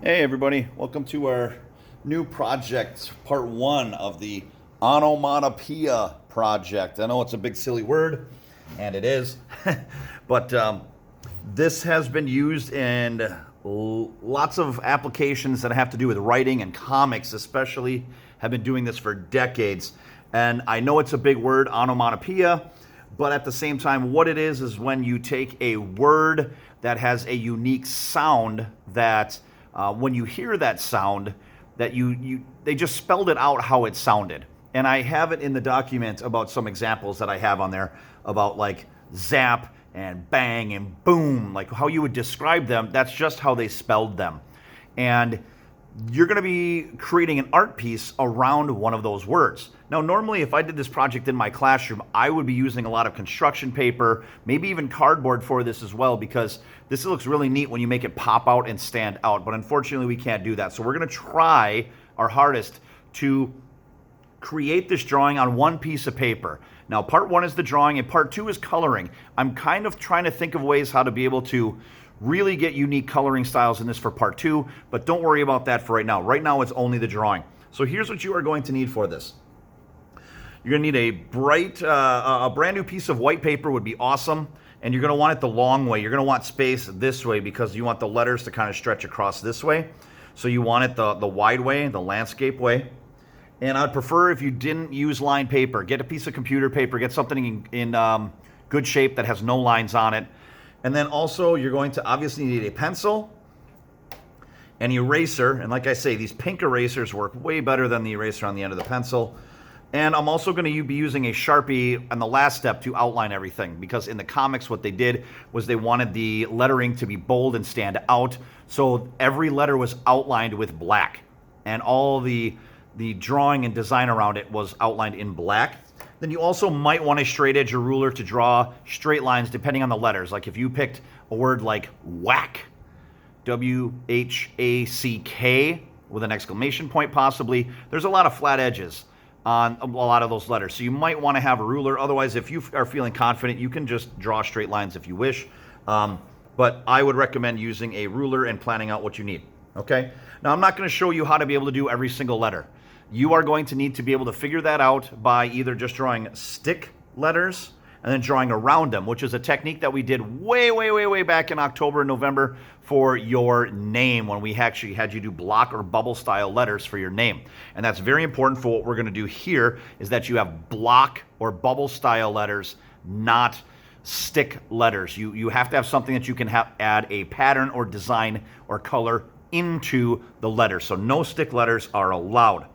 Hey everybody, welcome to our new project, part one of the Onomatopoeia project. I know it's a big silly word, and it is, but this has been used in lots of applications that have to do with writing and comics especially, have been doing this for decades. And I know it's a big word, onomatopoeia, but at the same time, what it is when you take a word that has a unique sound that when you hear that sound, that they just spelled it out how it sounded. And I have it in the document about some examples that I have on there about like zap and bang and boom, like how you would describe them. That's just how they spelled them. And you're going to be creating an art piece around one of those words. Now, normally, if I did this project in my classroom, I would be using a lot of construction paper, maybe even cardboard for this as well, because this looks really neat when you make it pop out and stand out. But unfortunately, we can't do that. So we're going to try our hardest to create this drawing on one piece of paper. Now, part one is the drawing, and part two is coloring. I'm kind of trying to think of ways how to be able to really get unique coloring styles in this for part two, but don't worry about that for right now. Right now, it's only the drawing. So here's what you are going to need for this. You're going to need a brand new piece of white paper would be awesome, and you're going to want it the long way. You're going to want space this way because you want the letters to kind of stretch across this way. So you want it the wide way, the landscape way. And I'd prefer if you didn't use lined paper. Get a piece of computer paper, get something in good shape that has no lines on it. And then also you're going to obviously need a pencil, an eraser, and like I say, these pink erasers work way better than the eraser on the end of the pencil. And I'm also going to be using a Sharpie on the last step to outline everything, because in the comics what they did was they wanted the lettering to be bold and stand out. So every letter was outlined with black, and all the drawing and design around it was outlined in black. Then you also might want a straight edge or ruler to draw straight lines depending on the letters. Like if you picked a word like whack, W-H-A-C-K, with an exclamation point possibly, there's a lot of flat edges on a lot of those letters. So you might want to have a ruler. Otherwise, if you are feeling confident, you can just draw straight lines if you wish. But I would recommend using a ruler and planning out what you need. Okay? Now, I'm not going to show you how to be able to do every single letter. You are going to need to be able to figure that out by either just drawing stick letters and then drawing around them, which is a technique that we did way back in October and November for your name, when we actually had you do block or bubble style letters for your name. And that's very important for what we're going to do here, is that you have block or bubble style letters, not stick letters. You have to have something that you can add a pattern or design or color into the letter. So no stick letters are allowed.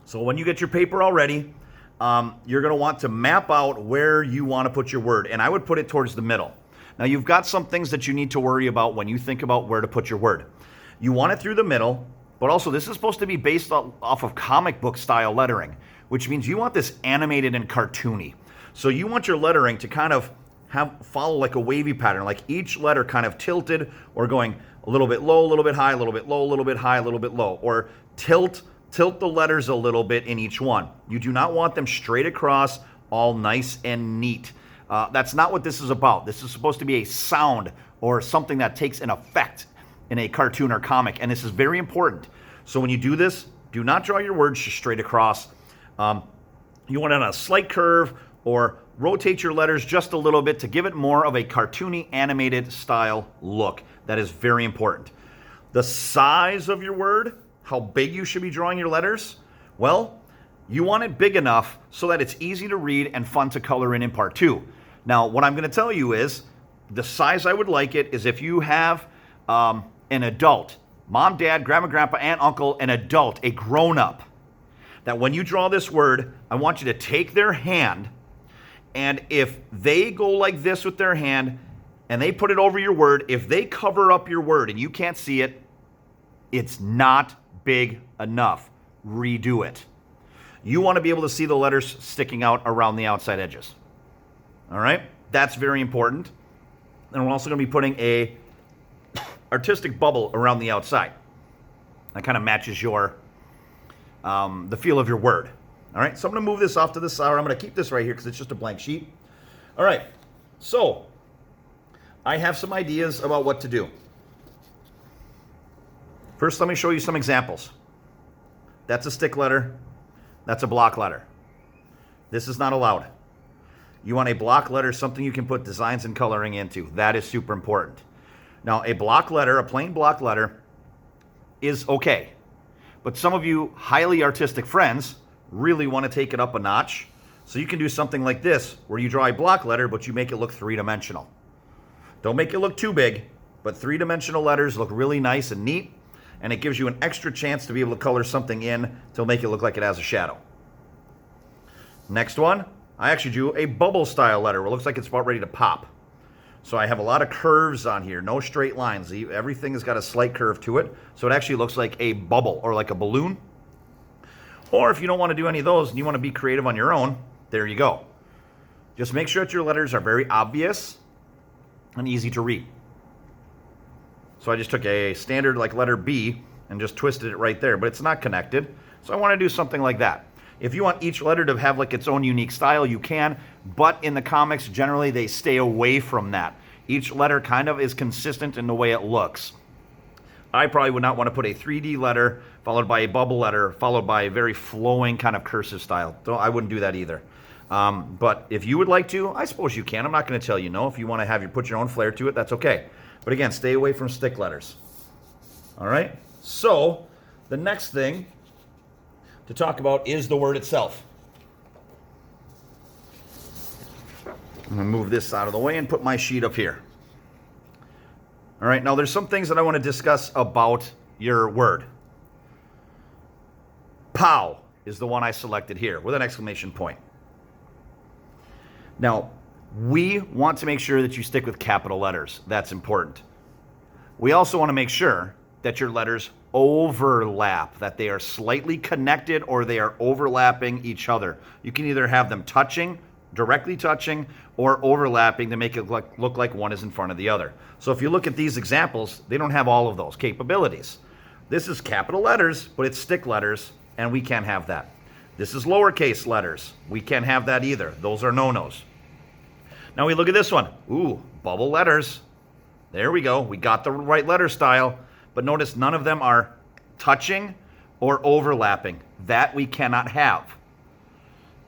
So when you get your paper all ready, you're going to want to map out where you want to put your word. And I would put it towards the middle. Now, you've got some things that you need to worry about when you think about where to put your word. You want it through the middle, but also this is supposed to be based off of comic book style lettering, which means you want this animated and cartoony. So you want your lettering to kind of follow like a wavy pattern, like each letter kind of tilted or going a little bit low, a little bit high, a little bit low, a little bit high, a little bit low, or tilt the letters a little bit in each one. You do not want them straight across, all nice and neat. That's not what this is about. This is supposed to be a sound or something that takes an effect in a cartoon or comic, and this is very important. So when you do this, do not draw your words just straight across. You want it on a slight curve, or rotate your letters just a little bit to give it more of a cartoony, animated style look. That is very important. The size of your word, how big you should be drawing your letters, well, you want it big enough so that it's easy to read and fun to color in part two. Now, what I'm going to tell you is the size I would like it is if you have an adult, mom, dad, grandma, grandpa, aunt, uncle, an adult, a grown-up, that when you draw this word, I want you to take their hand, and if they go like this with their hand and they put it over your word, if they cover up your word and you can't see it, it's not big enough. Redo it. You want to be able to see the letters sticking out around the outside edges. All right? That's very important. And we're also going to be putting a artistic bubble around the outside. That kind of matches your the feel of your word. All right? So I'm going to move this off to the side. I'm going to keep this right here because it's just a blank sheet. All right. So I have some ideas about what to do. First, let me show you some examples. That's a stick letter. That's a block letter. This is not allowed. You want a block letter, something you can put designs and coloring into. That is super important. Now, a block letter, a plain block letter, is okay. But some of you highly artistic friends really want to take it up a notch. So you can do something like this, where you draw a block letter, but you make it look three-dimensional. Don't make it look too big, but three-dimensional letters look really nice and neat, and it gives you an extra chance to be able to color something in to make it look like it has a shadow. Next one, I actually drew a bubble style letter where it looks like it's about ready to pop. So I have a lot of curves on here, no straight lines. Everything has got a slight curve to it, so it actually looks like a bubble or like a balloon. Or if you don't want to do any of those and you want to be creative on your own, there you go. Just make sure that your letters are very obvious and easy to read. So I just took a standard like letter B and just twisted it right there, but it's not connected. So I want to do something like that. If you want each letter to have like its own unique style, you can, but in the comics, generally they stay away from that. Each letter kind of is consistent in the way it looks. I probably would not want to put a 3D letter followed by a bubble letter followed by a very flowing kind of cursive style. So I wouldn't do that either. But if you would like to, I suppose you can. I'm not going to tell you no. If you want to put your own flair to it, that's okay. But again, stay away from stick letters. All right? So the next thing to talk about is the word itself. I'm going to move this out of the way and put my sheet up here. All right, now there's some things that I want to discuss about your word. Pow is the one I selected here with an exclamation point. Now, we want to make sure that you stick with capital letters. That's important. We also want to make sure that your letters overlap, that they are slightly connected or they are overlapping each other. You can either have them touching, directly touching, or overlapping to make it look like one is in front of the other. So if you look at these examples, they don't have all of those capabilities. This is capital letters, but it's stick letters, and we can't have that. This is lowercase letters. We can't have that either. Those are no-nos. Now we look at this one. Ooh, bubble letters. There we go. We got the right letter style, but notice none of them are touching or overlapping. That we cannot have.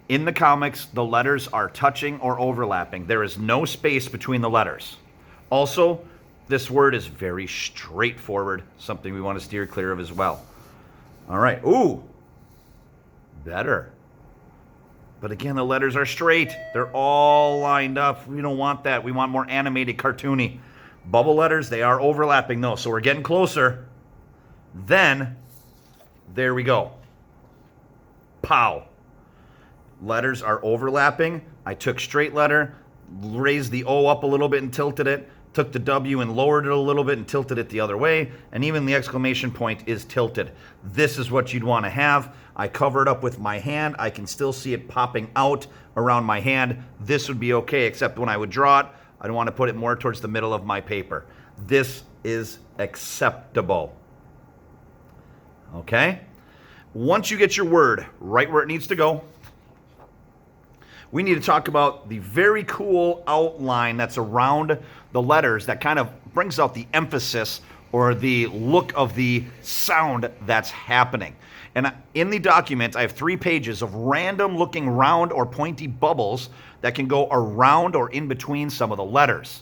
In the comics, the letters are touching or overlapping. There is no space between the letters. Also, this word is very straightforward, something we want to steer clear of as well. All right. Ooh, better. But again, the letters are straight. They're all lined up. We don't want that. We want more animated, cartoony. Bubble letters, they are overlapping though, so we're getting closer. Then, there we go. Pow. Letters are overlapping. I took straight letter, raised the O up a little bit and tilted it, took the W and lowered it a little bit and tilted it the other way, and even the exclamation point is tilted. This is what you'd want to have. I cover it up with my hand. I can still see it popping out around my hand. This would be okay, except when I would draw it, I'd want to put it more towards the middle of my paper. This is acceptable. Okay? Once you get your word right where it needs to go, we need to talk about the very cool outline that's around the letters that kind of brings out the emphasis or the look of the sound that's happening. And in the document, I have 3 pages of random looking round or pointy bubbles that can go around or in between some of the letters.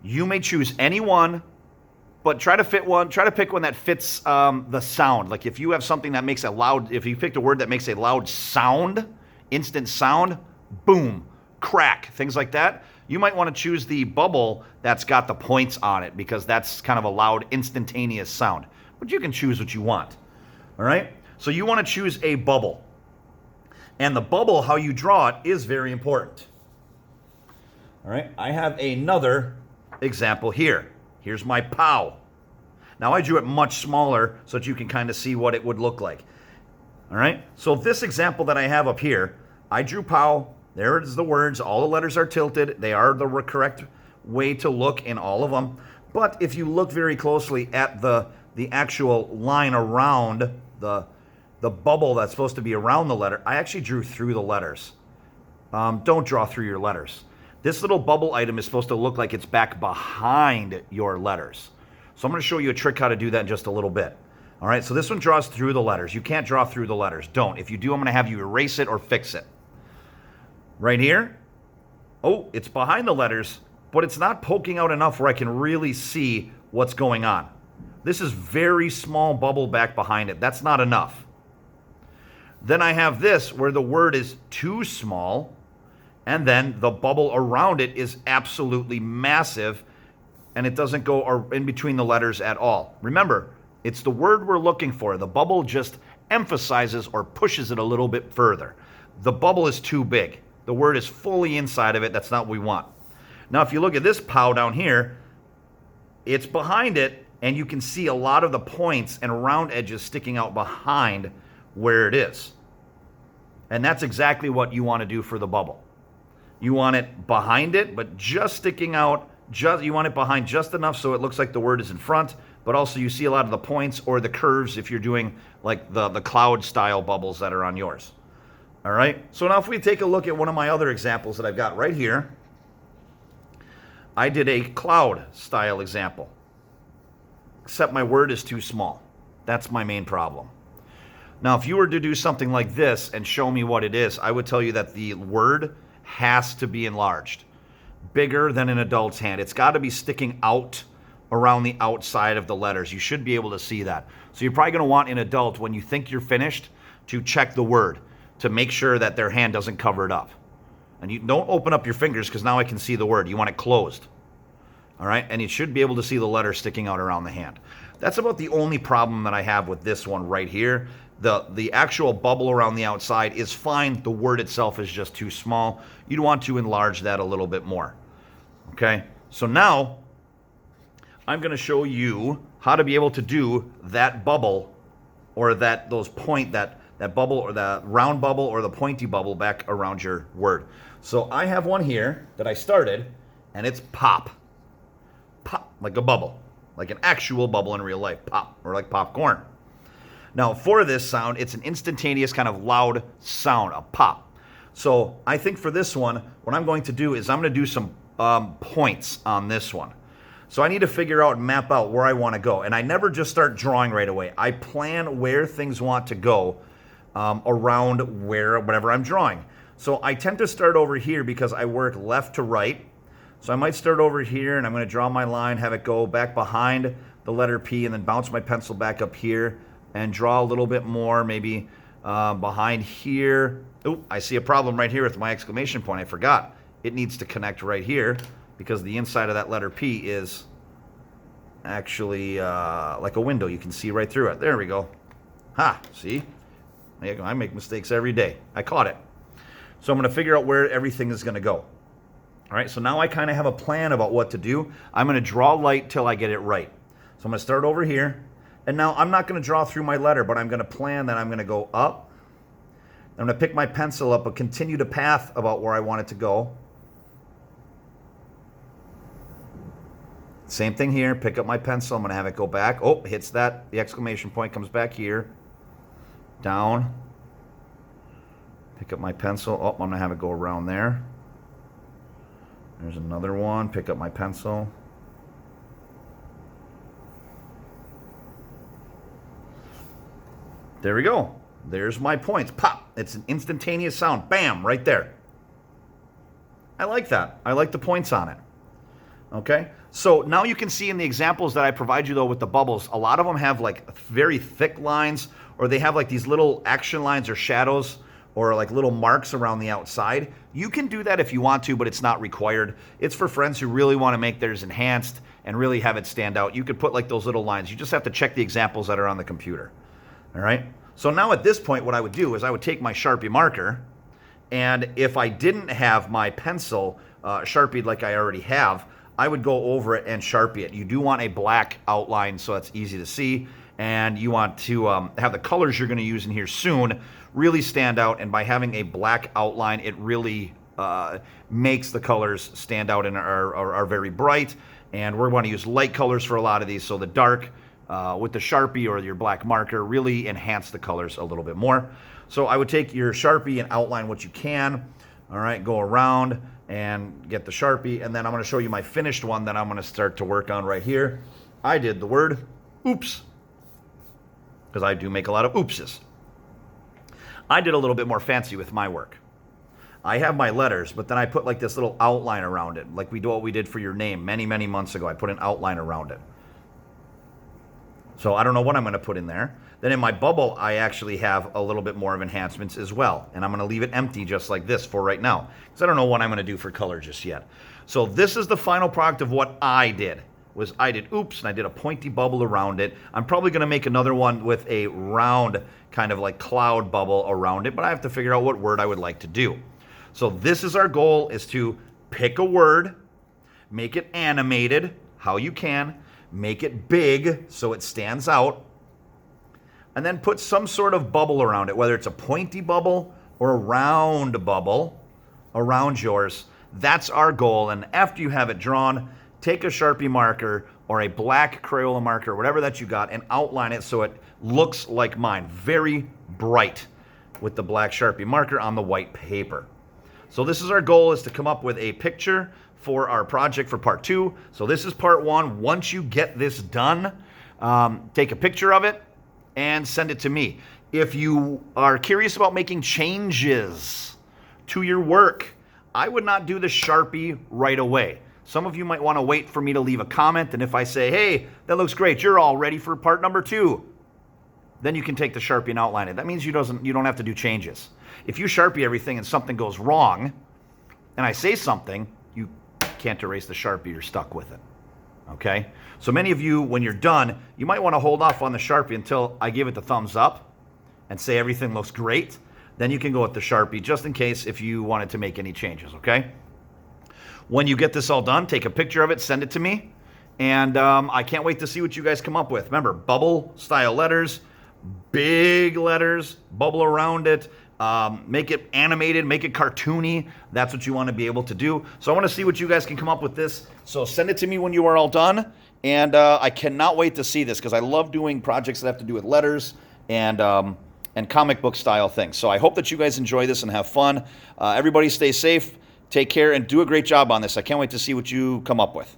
You may choose any one, but try to pick one that fits the sound. Like if you have something that makes a loud, if you picked a word that makes a loud sound, instant sound, boom, crack, things like that, you might want to choose the bubble that's got the points on it because that's kind of a loud, instantaneous sound. But you can choose what you want. All right? So you want to choose a bubble. And the bubble, how you draw it, is very important. All right? I have another example here. Here's my pow. Now I drew it much smaller so that you can kind of see what it would look like. All right? So this example that I have up here, I drew pow. There is the words. All the letters are tilted. They are the correct way to look in all of them. But if you look very closely at the actual line around the bubble that's supposed to be around the letter, I actually drew through the letters. Don't draw through your letters. This little bubble item is supposed to look like it's back behind your letters. So I'm going to show you a trick how to do that in just a little bit. All right, so this one draws through the letters. You can't draw through the letters. Don't. If you do, I'm going to have you erase it or fix it. Right here, oh, it's behind the letters, but it's not poking out enough where I can really see what's going on. This is very small bubble back behind it. That's not enough. Then I have this where the word is too small, and then the bubble around it is absolutely massive, and it doesn't go in between the letters at all. Remember, it's the word we're looking for. The bubble just emphasizes or pushes it a little bit further. The bubble is too big. The word is fully inside of it. That's not what we want. Now, if you look at this POW down here, it's behind it, and you can see a lot of the points and round edges sticking out behind where it is. And that's exactly what you want to do for the bubble. You want it behind it, but just sticking out. You want it behind just enough so it looks like the word is in front, but also you see a lot of the points or the curves if you're doing like the cloud style bubbles that are on yours. All right, so now if we take a look at one of my other examples that I've got right here, I did a cloud style example, except my word is too small. That's my main problem. Now, if you were to do something like this and show me what it is, I would tell you that the word has to be enlarged, bigger than an adult's hand. It's got to be sticking out around the outside of the letters. You should be able to see that. So you're probably going to want an adult, when you think you're finished, to check the word to make sure that their hand doesn't cover it up. And you don't open up your fingers because now I can see the word. You want it closed. All right? And you should be able to see the letter sticking out around the hand. That's about the only problem that I have with this one right here. The actual bubble around the outside is fine. The word itself is just too small. You'd want to enlarge that a little bit more. Okay? So now I'm going to show you how to be able to do that bubble or that bubble or that round bubble or the pointy bubble back around your word. So I have one here that I started, and it's pop. Pop, like a bubble, like an actual bubble in real life. Pop, or like popcorn. Now for this sound, it's an instantaneous kind of loud sound, a pop. So I think for this one, what I'm going to do is I'm going to do some points on this one. So I need to figure out and map out where I want to go. And I never just start drawing right away. I plan where things want to go around whatever I'm drawing. So I tend to start over here because I work left to right. So I might start over here, and I'm going to draw my line, have it go back behind the letter P, and then bounce my pencil back up here and draw a little bit more, maybe behind here. Oh, I see a problem right here with my exclamation point. I forgot. It needs to connect right here because the inside of that letter P is actually like a window. You can see right through it. There we go. Ha, see? There you go. I make mistakes every day. I caught it. So I'm going to figure out where everything is going to go. All right, so now I kind of have a plan about what to do. I'm going to draw light till I get it right. So I'm going to start over here. And now I'm not going to draw through my letter, but I'm going to plan that I'm going to go up. I'm going to pick my pencil up, but continue the path about where I want it to go. Same thing here. Pick up my pencil. I'm going to have it go back. Oh, hits that. The exclamation point comes back here. Down. Pick up my pencil. Oh, I'm going to have it go around there. There's another one. Pick up my pencil. There we go. There's my points. Pop. It's an instantaneous sound. Bam, right there. I like that. I like the points on it. Okay? So now you can see in the examples that I provide you, though, with the bubbles, a lot of them have like very thick lines, or they have like these little action lines or shadows or like little marks around the outside. You can do that if you want to, but it's not required. It's for friends who really want to make theirs enhanced and really have it stand out. You could put like those little lines. You just have to check the examples that are on the computer. All right? So now at this point, what I would do is I would take my Sharpie marker, and if I didn't have my pencil Sharpied like I already have, I would go over it and Sharpie it. You do want a black outline so that's easy to see, and you want to have the colors you're going to use in here soon really stand out, and by having a black outline, it really makes the colors stand out and are very bright, and we're going to use light colors for a lot of these, so the dark with the Sharpie or your black marker really enhance the colors a little bit more. So I would take your Sharpie and outline what you can, all right, go around and get the Sharpie, and then I'm going to show you my finished one that I'm going to start to work on right here. I did the word oops, because I do make a lot of oopses. I did a little bit more fancy with my work. I have my letters, but then I put like this little outline around it, like we do what we did for your name many, many months ago. I put an outline around it. So I don't know what I'm going to put in there. Then in my bubble, I actually have a little bit more of enhancements as well. And I'm going to leave it empty just like this for right now, because I don't know what I'm going to do for color just yet. So this is the final product of what I did. I did oops, and I did a pointy bubble around it. I'm probably going to make another one with a round kind of like cloud bubble around it, but I have to figure out what word I would like to do. So this is our goal, is to pick a word, make it animated how you can, make it big so it stands out, and then put some sort of bubble around it, whether it's a pointy bubble or a round bubble around yours. That's our goal. And after you have it drawn, take a Sharpie marker or a black Crayola marker, whatever that you got, and outline it so it looks like mine. Very bright with the black Sharpie marker on the white paper. So this is our goal, is to come up with a picture for our project for part 2. So this is part 1. Once you get this done, take a picture of it and send it to me. If you are curious about making changes to your work, I would not do the Sharpie right away. Some of you might want to wait for me to leave a comment, and if I say, hey, that looks great, you're all ready for part number 2, then you can take the Sharpie and outline it. That means you don't have to do changes. If you Sharpie everything and something goes wrong, and I say something, you can't erase the Sharpie, you're stuck with it. Okay? So many of you, when you're done, you might want to hold off on the Sharpie until I give it the thumbs up and say everything looks great. Then you can go with the Sharpie, just in case if you wanted to make any changes, okay? When you get this all done, take a picture of it, send it to me, and I can't wait to see what you guys come up with. Remember, bubble-style letters, big letters, bubble around it, make it animated, make it cartoony. That's what you want to be able to do. So I want to see what you guys can come up with this. So send it to me when you are all done, and I cannot wait to see this, because I love doing projects that have to do with letters and comic book style things. So I hope that you guys enjoy this and have fun. Everybody stay safe, take care, and do a great job on this. I can't wait to see what you come up with.